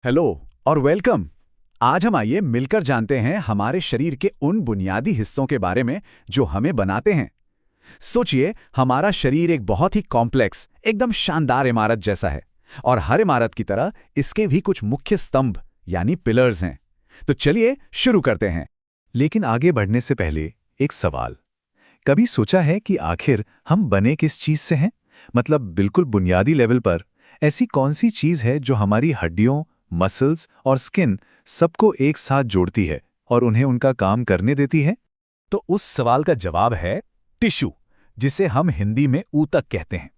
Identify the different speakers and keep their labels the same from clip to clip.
Speaker 1: Hello और welcome. आज हम आइए मिलकर जानते हैं हमारे शरीर के उन बुनियादी हिस्सों के बारे में जो हमें बनाते हैं। सोचिए, हमारा शरीर एक बहुत ही कॉम्प्लेक्स, एकदम शानदार इमारत जैसा है। और हर इमारत की तरह इसके भी कुछ मुख्य स्तंभ यानी पिलर्स हैं। तो चलिए शुरू करते हैं।
Speaker 2: लेकिन आगे बढ़ने से पहले एक सवाल। कभी सोचा है कि आखिर हम बने किस चीज से हैं? मतलब बिल्कुल बुनियादी लेवल पर ऐसी कौन सी चीज है जो हमारी हड्डियों, मसल्स और स्किन सबको एक साथ जोड़ती है और उन्हें उनका काम करने देती है?
Speaker 1: तो उस सवाल का जवाब है टिश्यू, जिसे हम हिंदी में ऊतक कहते हैं।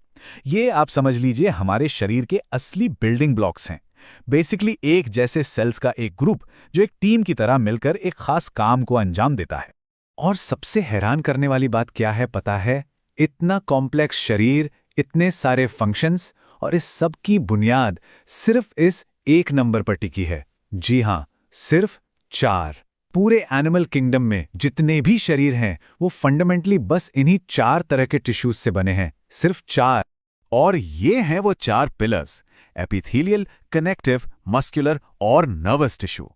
Speaker 1: ये आप समझ लीजिए हमारे शरीर के असली बिल्डिंग ब्लॉक्स हैं। बेसिकली एक जैसे सेल्स का एक ग्रुप जो एक टीम की तरह मिलकर एक खास काम को अंजाम देता है।
Speaker 2: और सबसे हैरान करने वाली बात क्या है पता है? इतना कॉम्प्लेक्स शरीर, इतने सारे फंक्शंस और इस सब की बुनियाद सिर्फ इस एक नंबर पर टिकी है। जी हां, सिर्फ 4। पूरे एनिमल किंगडम में जितने भी शरीर हैं वो फंडामेंटली बस इन्हीं 4 तरह के टिश्यूज से बने हैं। सिर्फ 4।
Speaker 1: और ये हैं वो 4 पिलर्स: एपिथेलियल, कनेक्टिव, मस्कुलर और नर्वस टिश्यू।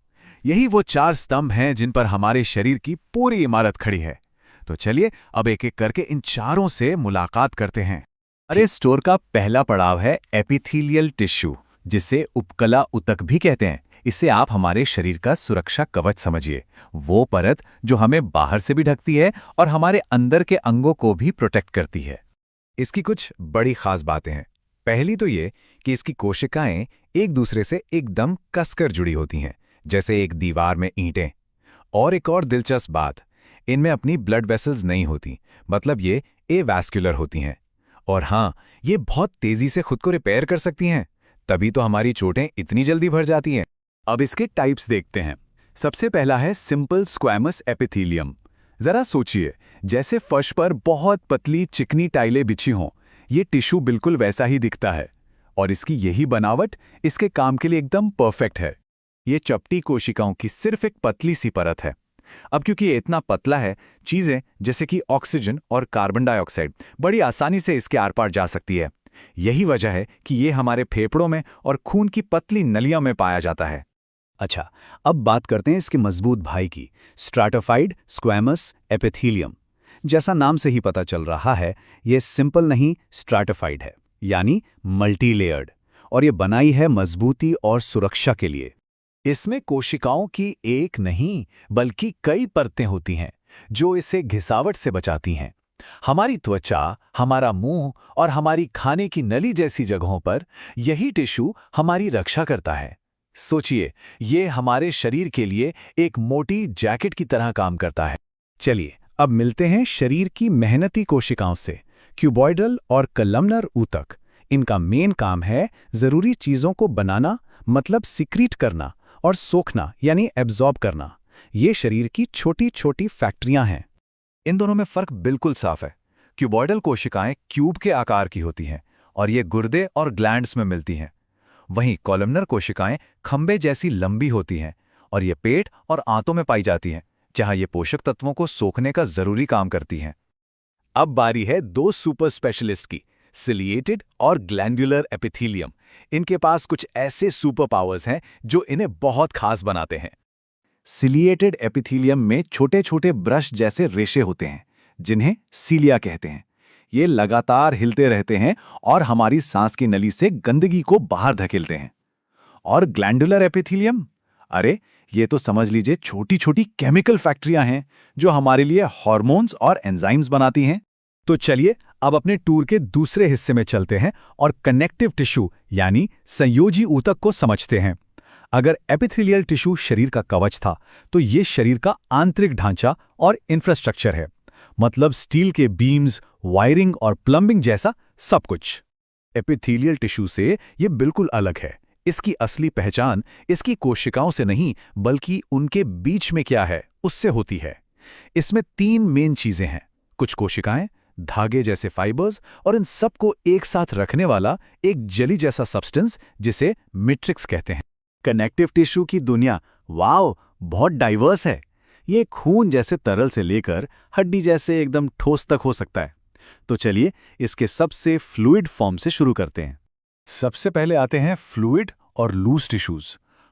Speaker 1: यही वो 4 स्तंभ हैं जिन पर हमारे शरीर की पूरी इमारत खड़ी है। तो चलिए अब एक एक करके इन चारों से मुलाकात करते हैं।
Speaker 2: अरे स्टोर का पहला पड़ाव है एपिथेलियल टिश्यू, जिसे उपकला ऊतक भी कहते हैं। इसे आप हमारे शरीर का सुरक्षा कवच समझिए। वो परत जो हमें बाहर से भी ढकती है और हमारे अंदर के अंगों को भी प्रोटेक्ट करती है।
Speaker 1: इसकी कुछ बड़ी खास बातें हैं। पहली तो ये कि इसकी कोशिकाएं एक दूसरे से एकदम कसकर जुड़ी होती हैं, जैसे एक दीवार में ईंटें। और एक और दिलचस्प बात, इनमें अपनी ब्लड वेसल्स नहीं होती, मतलब ये एवैस्कुलर होती हैं। और हाँ, ये बहुत तेजी से खुद को रिपेयर कर सकती हैं, तभी तो हमारी चोटें इतनी जल्दी भर जाती हैं।
Speaker 2: अब इसके टाइप्स देखते हैं। सबसे पहला है सिंपल स्क्वैमस एपिथेलियम। जरा सोचिए, जैसे फर्श पर बहुत पतली चिकनी टाइलें बिछी हों, ये टिश्यू बिल्कुल वैसा ही दिखता है। और इसकी यही बनावट इसके काम के लिए एकदम परफेक्ट है। ये चपटी कोशिकाओं की सिर्फ एक पतली सी परत है। अब क्योंकि ये इतना पतला है, चीजें जैसे कि ऑक्सीजन और कार्बन डाइऑक्साइड बड़ी आसानी से इसके आर पार जा सकती है। यही वजह है कि ये हमारे फेफड़ों में और खून की पतली नलियों में पाया जाता है।
Speaker 1: अच्छा, अब बात करते हैं इसके मजबूत भाई की, स्ट्रैटिफाइड स्क्वैमस एपिथेलियम। जैसा नाम से ही पता चल रहा है, ये सिंपल नहीं, स्ट्रैटिफाइड है, यानी मल्टी लेयर्ड। और ये बनाई है मजबूती और सुरक्षा के लिए। इसमें कोशिकाओं की एक नहीं बल्कि कई परतें होती हैं जो इसे घिसावट से बचाती हैं। हमारी त्वचा, हमारा मुंह और हमारी खाने की नली जैसी जगहों पर यही टिश्यू हमारी रक्षा करता है। सोचिए, ये हमारे शरीर के लिए एक मोटी जैकेट की तरह काम करता है। चलिए अब मिलते हैं शरीर की मेहनती कोशिकाओं से, क्यूबॉइडल और कलमनर ऊतक। इनका मेन काम है जरूरी चीजों को बनाना, मतलब सिक्रीट करना, और सोखना यानी एब्जॉर्ब करना। ये शरीर की छोटी छोटी फैक्ट्रियां हैं।
Speaker 2: इन दोनों में फर्क बिल्कुल साफ है। क्यूबॉइडल कोशिकाएं क्यूब के आकार की होती हैं और ये गुर्दे और ग्लैंड्स में मिलती हैं। वहीं कॉलमनर कोशिकाएं खंबे जैसी लंबी होती हैं और ये पेट और आंतों में पाई जाती हैं, जहां ये पोषक तत्वों को सोखने का जरूरी काम करती हैं।
Speaker 1: अब बारी है 2 सुपर स्पेशलिस्ट की, सिलिएटेड और ग्लैंडुलर एपिथेलियम। इनके पास कुछ ऐसे सुपर पावर्स हैं जो इन्हें बहुत खास बनाते हैं। सिलिएटेड एपिथेलियम में छोटे छोटे ब्रश जैसे रेशे होते हैं, जिन्हें सीलिया कहते हैं। ये लगातार हिलते रहते हैं और हमारी सांस की नली से गंदगी को बाहर धकेलते हैं। और ग्लैंडुलर एपिथेलियम, अरे ये तो समझ लीजिए छोटी छोटी केमिकल फैक्ट्रियां हैं जो हमारे लिए हार्मोन्स और एंजाइम्स बनाती हैं। तो चलिए अब अपने टूर के दूसरे हिस्से में चलते हैं और कनेक्टिव टिश्यू यानी संयोजी ऊतक को समझते हैं। अगर एपिथेलियल टिश्यू शरीर का कवच था, तो ये शरीर का आंतरिक ढांचा और इंफ्रास्ट्रक्चर है, मतलब स्टील के बीम्स, वायरिंग और प्लम्बिंग जैसा सब कुछ। एपिथेलियल टिश्यू से ये बिल्कुल अलग है। इसकी असली पहचान इसकी कोशिकाओं से नहीं, बल्कि उनके बीच में क्या है उससे होती है। इसमें 3 मेन चीजें हैं: कुछ कोशिकाएं, धागे जैसे फाइबर्स, और इन सबको एक साथ रखने वाला एक जली जैसा सब्सटेंस जिसे मैट्रिक्स कहते हैं। कनेक्टिव टिश्यू की दुनिया, वाओ, बहुत डाइवर्स है। ये खून जैसे तरल से लेकर हड्डी जैसे एकदम ठोस तक हो सकता है। तो चलिए इसके सबसे फ्लूइड फॉर्म से शुरू करते हैं। सबसे पहले आते हैं फ्लूइड और लूज टिश्यूज।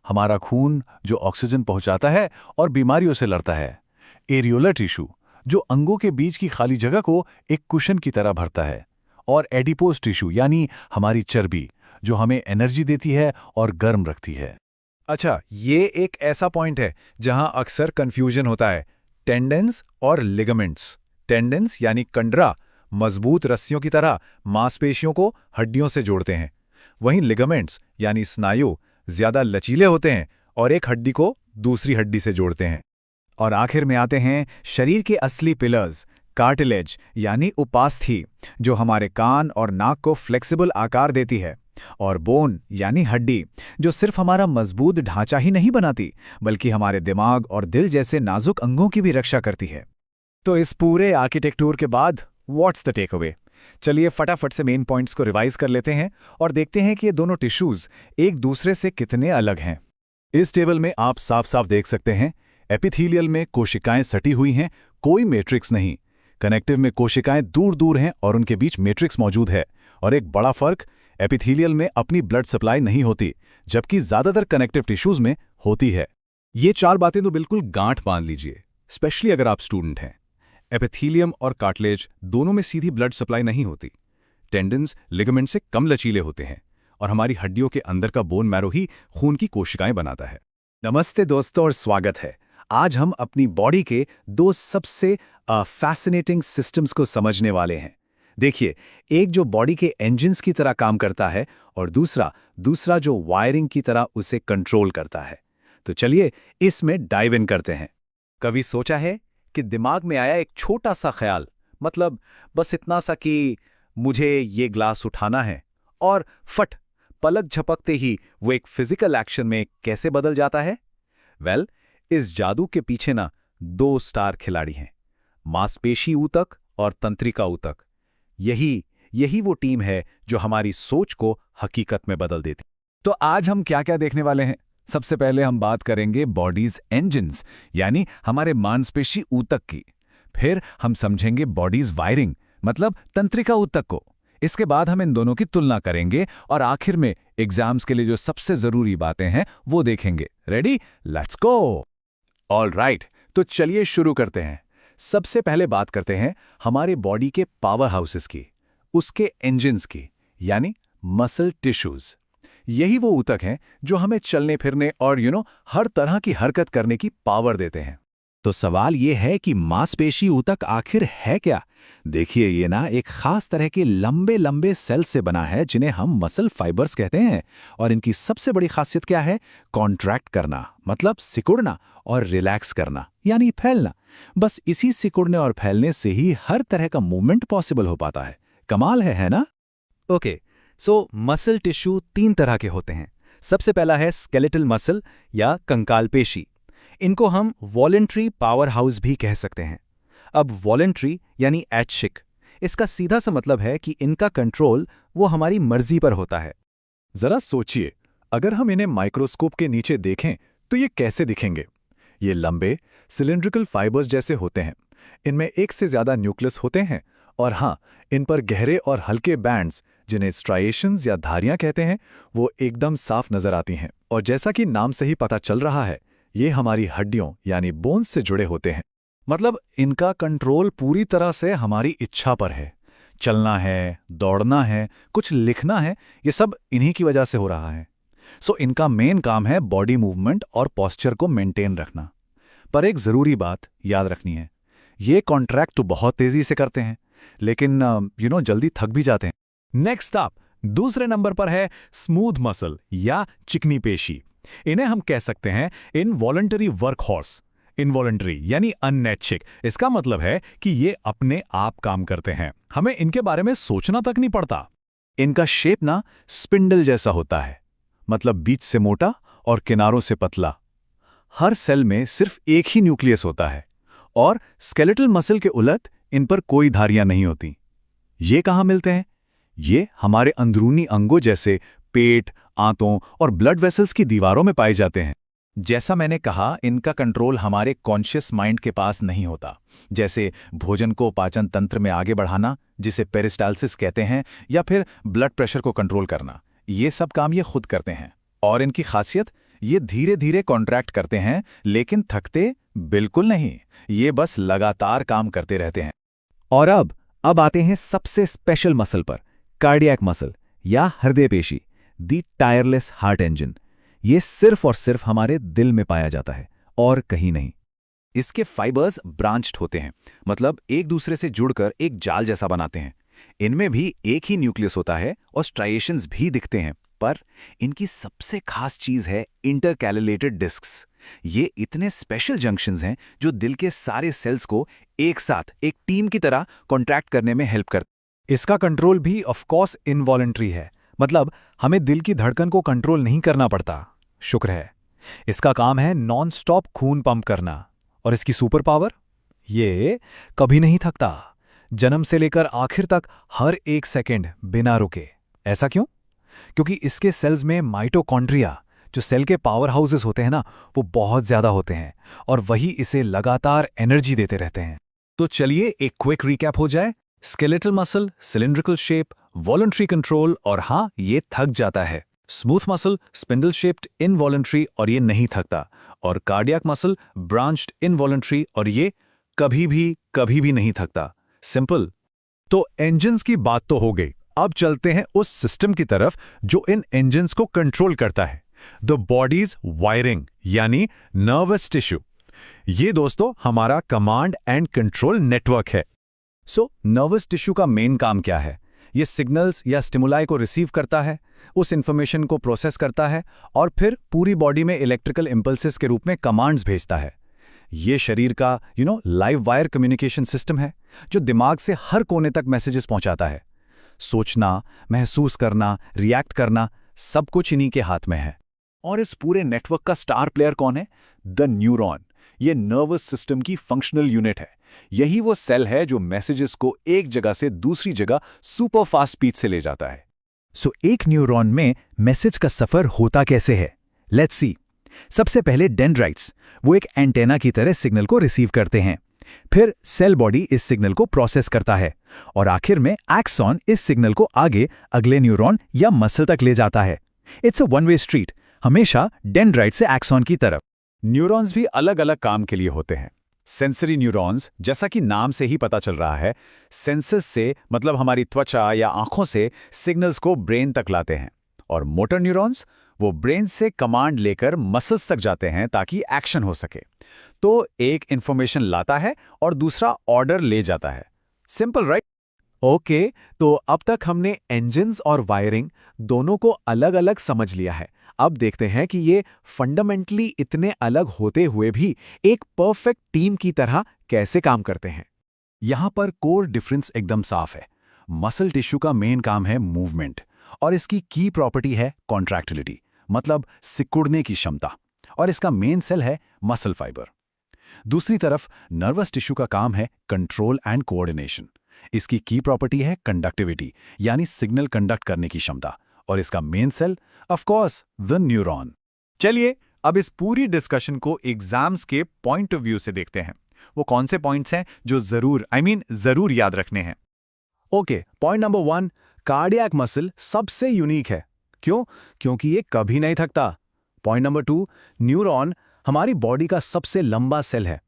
Speaker 2: हमारा खून जो ऑक्सीजन पहुंचाता है और बीमारियों से लड़ता है। एरियोलर टिश्यू जो अंगों के बीच की खाली जगह को एक कुशन की तरह भरता है। और एडिपोज टिश्यू यानी हमारी चर्बी जो हमें एनर्जी देती है और गर्म रखती है।
Speaker 1: अच्छा, ये एक ऐसा पॉइंट है जहां अक्सर कंफ्यूजन होता है। टेंडेंस और लिगामेंट्स। टेंडेंस यानी कंडरा मजबूत रस्सियों की तरह मांसपेशियों को हड्डियों से जोड़ते हैं। वहीं लिगामेंट्स यानी स्नायु ज्यादा लचीले होते हैं और एक हड्डी को दूसरी हड्डी से जोड़ते हैं। और आखिर में आते हैं शरीर के असली पिलर्स, कार्टिलेज यानी उपास्थि जो हमारे कान और नाक को फ्लेक्सिबल आकार देती है, और बोन यानी हड्डी जो सिर्फ हमारा मजबूत ढांचा ही नहीं बनाती बल्कि हमारे दिमाग और दिल जैसे नाजुक अंगों की भी रक्षा करती है। तो इस पूरे आर्किटेक्चर के बाद व्हाट्स द टेक अवे? चलिए फटाफट से मेन पॉइंट्स को रिवाइज कर लेते हैं और देखते हैं कि ये दोनों टिश्यूज एक दूसरे से कितने अलग हैं।
Speaker 2: इस टेबल में आप साफ साफ देख सकते हैं एपिथेलियल में कोशिकाएं सटी हुई हैं, कोई मैट्रिक्स नहीं। कनेक्टिव में कोशिकाएं दूर दूर हैं और उनके बीच मैट्रिक्स मौजूद है। और एक बड़ा फर्क, एपिथेलियल में अपनी ब्लड सप्लाई नहीं होती जबकि ज्यादातर कनेक्टिव टिश्यूज में होती है।
Speaker 1: ये चार बातें तो बिल्कुल गांठ बांध लीजिए, स्पेशली अगर आप स्टूडेंट हैं। एपिथेलियम और कार्टिलेज दोनों में सीधी ब्लड सप्लाई नहीं होती। टेंडन्स लिगामेंट से कम लचीले होते हैं और हमारी हड्डियों के अंदर का बोन मैरो ही खून की कोशिकाएं बनाता है।
Speaker 2: नमस्ते दोस्तों और स्वागत है। आज हम अपनी बॉडी के दो सबसे फैसिनेटिंग सिस्टम्स को समझने वाले हैं। देखिए, एक जो बॉडी के इंजन्स की तरह काम करता है और दूसरा जो वायरिंग की तरह उसे कंट्रोल करता है। तो चलिए इसमें डाइव इन करते हैं।
Speaker 1: कभी सोचा है कि दिमाग में आया एक छोटा सा ख्याल, मतलब बस इतना सा कि मुझे ये ग्लास उठाना है, और फट पलक झपकते ही वो एक फिजिकल एक्शन में कैसे बदल जाता है? वेल, इस जादू के पीछे ना दो स्टार खिलाड़ी हैं, मांसपेशी ऊतक और तंत्रिका ऊतक। यही वो टीम है जो हमारी सोच को हकीकत में बदल देती।
Speaker 2: तो आज हम क्या क्या देखने वाले हैं? सबसे पहले हम बात करेंगे बॉडीज इंजन्स यानी हमारे मांसपेशी ऊतक की। फिर हम समझेंगे बॉडीज वायरिंग मतलब तंत्रिका ऊतक को। इसके बाद हम इन दोनों की तुलना करेंगे और आखिर में एग्जाम्स के लिए जो सबसे जरूरी बातें हैं वो देखेंगे। Ready? Let's go. All right, तो चलिए शुरू करते हैं। सबसे पहले बात करते हैं हमारे बॉडी के पावर हाउसेस की, उसके इंजन्स की, यानी मसल टिश्यूज। यही वो ऊतक हैं जो हमें चलने फिरने और हर तरह की हरकत करने की पावर देते हैं।
Speaker 1: तो सवाल ये है कि मांसपेशी ऊतक आखिर है क्या? देखिए, ये ना एक खास तरह के लंबे लंबे सेल से बना है जिन्हें हम मसल फाइबर्स कहते हैं। और इनकी सबसे बड़ी खासियत क्या है? कॉन्ट्रैक्ट करना मतलब सिकुड़ना, और रिलैक्स करना यानी फैलना। बस इसी सिकुड़ने और फैलने से ही हर तरह का मूवमेंट पॉसिबल हो पाता है। कमाल है ना? ओके, सो मसल टिश्यू तीन तरह के होते हैं। सबसे पहला है स्केलेटल मसल या कंकाल पेशी। इनको हम वॉलेंट्री पावर हाउस भी कह सकते हैं। अब वॉलेंट्री यानी ऐच्छिक, इसका सीधा सा मतलब है कि इनका कंट्रोल वो हमारी मर्जी पर होता है।
Speaker 2: जरा सोचिए, अगर हम इन्हें माइक्रोस्कोप के नीचे देखें तो ये कैसे दिखेंगे? ये लंबे सिलिंड्रिकल फाइबर्स जैसे होते हैं। इनमें एक से ज्यादा न्यूक्लियस होते हैं और हाँ, इन पर गहरे और हल्के बैंड्स जिन्हें स्ट्राइएशंस या धारियां कहते हैं वो एकदम साफ नजर आती हैं। और जैसा कि नाम से ही पता चल रहा है, ये हमारी हड्डियों यानी बोन्स से जुड़े होते हैं। मतलब इनका कंट्रोल पूरी तरह से हमारी इच्छा पर है। चलना है, दौड़ना है, कुछ लिखना है, ये सब इन्हीं की वजह से हो रहा है। सो इनका मेन काम है बॉडी मूवमेंट और पोस्चर को मेंटेन रखना। पर एक जरूरी बात याद रखनी है, ये कॉन्ट्रैक्ट तो बहुत तेजी से करते हैं लेकिन जल्दी थक भी जाते हैं। नेक्स्ट अप दूसरे नंबर पर है स्मूथ मसल या चिकनी पेशी। इन्हें हम कह सकते हैं इनवॉलंटरी वर्क हॉर्स। इनवॉलंटरी यानी अनैच्छिक, इसका मतलब है कि ये अपने आप काम करते हैं, हमें इनके बारे में सोचना तक नहीं पड़ता। इनका शेप ना स्पिंडल जैसा होता है, मतलब बीच से मोटा और किनारों से पतला। हर सेल में सिर्फ एक ही न्यूक्लियस होता है और स्केलेटल मसल के उलट इन पर कोई धारियां नहीं होती। ये कहाँ मिलते हैं? ये हमारे अंदरूनी अंगों जैसे पेट, आंतों और ब्लड वेसल्स की दीवारों में पाए जाते हैं। जैसा मैंने कहा, इनका कंट्रोल हमारे कॉन्शियस माइंड के पास नहीं होता। जैसे भोजन को पाचन तंत्र में आगे बढ़ाना, जिसे पेरिस्टाल्सिस कहते हैं, या फिर ब्लड प्रेशर को कंट्रोल करना, ये सब काम ये खुद करते हैं। और इनकी खासियत,
Speaker 1: ये धीरे धीरे कॉन्ट्रैक्ट करते हैं, लेकिन थकते बिल्कुल नहीं। ये बस लगातार काम करते रहते हैं।
Speaker 2: और अब आते हैं सबसे स्पेशल मसल पर, कार्डियक मसल या हृदय पेशी, दी टायरलेस हार्ट इंजन। ये सिर्फ और सिर्फ हमारे दिल में पाया जाता है और कहीं नहीं।
Speaker 1: इसके फाइबर्स ब्रांच्ड होते हैं, मतलब एक दूसरे से जुड़कर एक जाल जैसा बनाते हैं। इनमें भी एक ही न्यूक्लियस होता है और स्ट्राइएशंस भी दिखते हैं, पर इनकी सबसे खास चीज है इंटरकैलुलेटेड डिस्क्स। ये इतने स्पेशल जंक्शंस हैं जो दिल के सारे सेल्स को एक साथ एक टीम की तरह कॉन्ट्रैक्ट करने में हेल्प करते।
Speaker 3: इसका कंट्रोल भी ऑफ कोर्स इनवॉलंटरी है, मतलब हमें दिल की धड़कन को कंट्रोल नहीं करना पड़ता। शुक्र है। इसका काम है नॉन स्टॉप खून पंप करना। और इसकी सुपर पावर, ये कभी नहीं थकता, जन्म से लेकर आखिर तक हर एक सेकंड बिना रुके। ऐसा क्यों? क्योंकि इसके सेल्स में माइटोकॉन्ड्रिया, जो सेल के पावर हाउसेस होते हैं ना, वो बहुत ज्यादा होते हैं और वही इसे लगातार एनर्जी देते रहते हैं।
Speaker 1: तो चलिए एक क्विक रिकैप हो जाए। Skeletal muscle, cylindrical shape, voluntary control, और हाँ, ये थक जाता है। Smooth muscle, spindle shaped, involuntary, और ये नहीं थकता। और कार्डियक मसल, ब्रांच्ड, इनवॉलंटरी, और ये कभी भी नहीं थकता। सिंपल।
Speaker 3: तो इंजन्स की बात तो हो गई, अब चलते हैं उस सिस्टम की तरफ जो इन इंजन्स को कंट्रोल करता है, द बॉडीज वायरिंग, यानी नर्वस टिश्यू। ये दोस्तों हमारा कमांड एंड कंट्रोल नेटवर्क है।
Speaker 1: सो नर्वस टिश्यू का मेन काम क्या है? ये सिग्नल्स या स्टिमुलाई को रिसीव करता है, उस इंफॉर्मेशन को प्रोसेस करता है और फिर पूरी बॉडी में इलेक्ट्रिकल इंपल्सेस के रूप में कमांड्स भेजता है। ये शरीर का लाइव वायर कम्युनिकेशन सिस्टम है जो दिमाग से हर कोने तक मैसेजेस पहुंचाता है। सोचना, महसूस करना, रिएक्ट करना, सब कुछ इन्हीं के हाथ में है। और इस पूरे नेटवर्क का स्टार प्लेयर कौन है? The neuron. ये नर्वस सिस्टम की फंक्शनल यूनिट है। यही वो सेल है जो मैसेजेस को एक जगह से दूसरी जगह सुपर फास्ट स्पीड से ले जाता है।
Speaker 3: सो एक न्यूरॉन में मैसेज का सफर होता कैसे है? Let's see. सबसे पहले डेंड्राइट्स, वो एक एंटेना की तरह सिग्नल को रिसीव करते हैं। फिर सेल बॉडी इस सिग्नल को प्रोसेस करता है और आखिर में एक्सॉन इस सिग्नल को आगे अगले न्यूरॉन या मसल तक ले जाता है। It's a one way street, हमेशा डेंड्राइट से एक्सॉन की तरफ।
Speaker 2: न्यूरॉन्स भी अलग अलग काम के लिए होते हैं। सेंसरी न्यूरॉन्स, जैसा कि नाम से ही पता चल रहा है, सेंसस से मतलब हमारी त्वचा या आंखों से सिग्नल्स को ब्रेन तक लाते हैं। और मोटर न्यूरॉन्स, वो ब्रेन से कमांड लेकर मसल्स तक जाते हैं ताकि एक्शन हो सके। तो एक इंफॉर्मेशन लाता है और दूसरा ऑर्डर ले जाता है। Simple, right?
Speaker 3: ओके, तो अब तक हमने इंजन्स और वायरिंग दोनों को अलग अलग समझ लिया है। अब देखते हैं कि ये फंडामेंटली इतने अलग होते हुए भी एक परफेक्ट टीम की तरह कैसे काम करते हैं।
Speaker 1: यहां पर कोर डिफरेंस एकदम साफ है। मसल टिश्यू का मेन काम है मूवमेंट और इसकी की प्रॉपर्टी है कॉन्ट्रैक्टिलिटी, मतलब सिकुड़ने की क्षमता, और इसका मेन सेल है मसल फाइबर। दूसरी तरफ नर्वस टिश्यू का काम है कंट्रोल एंड कोऑर्डिनेशन। इसकी की प्रॉपर्टी है कंडक्टिविटी, यानी सिग्नल कंडक्ट करने की क्षमता, और इसका main cell of course the neuron.
Speaker 3: चलिए अब इस पूरी डिस्कशन को एग्जाम्स के पॉइंट ऑफ व्यू से देखते हैं। वो कौन से पॉइंट्स हैं जो जरूर याद रखने हैं।
Speaker 1: Okay, point number 1, cardiac muscle सबसे यूनिक है। क्यों? क्योंकि ये कभी नहीं थकता। पॉइंट नंबर 2, न्यूरॉन हमारी बॉडी का सबसे लंबा सेल है।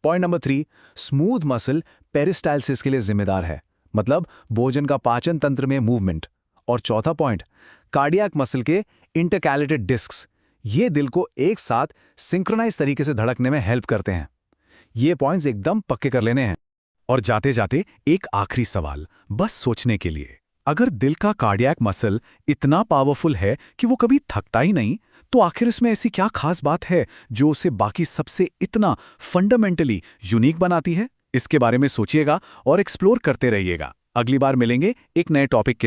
Speaker 1: Point number 3, smooth muscle peristalsis के लिए जिम्मेदार है, मतलब भोजन का पाचन तंत्र में मूवमेंट। और चौथा पॉइंट, कार्डियक मसल के इंटरकैलेटेड डिस्क्स, ये दिल को एक साथ सिंक्रोनाइज तरीके से धड़कने में हेल्प करते हैं। ये पॉइंट्स एकदम पक्के कर लेने हैं।
Speaker 2: और जाते जाते एक आखिरी सवाल, बस सोचने के लिए। अगर दिल का कार्डियक मसल इतना पावरफुल है कि वो कभी थकता ही नहीं, तो आखिर इसमें ऐसी क्या खास बात है जो उसे बाकी सबसे इतना फंडामेंटली यूनिक बनाती है? इसके बारे में सोचिएगा और एक्सप्लोर करते रहिएगा। अगली बार मिलेंगे एक नए टॉपिक के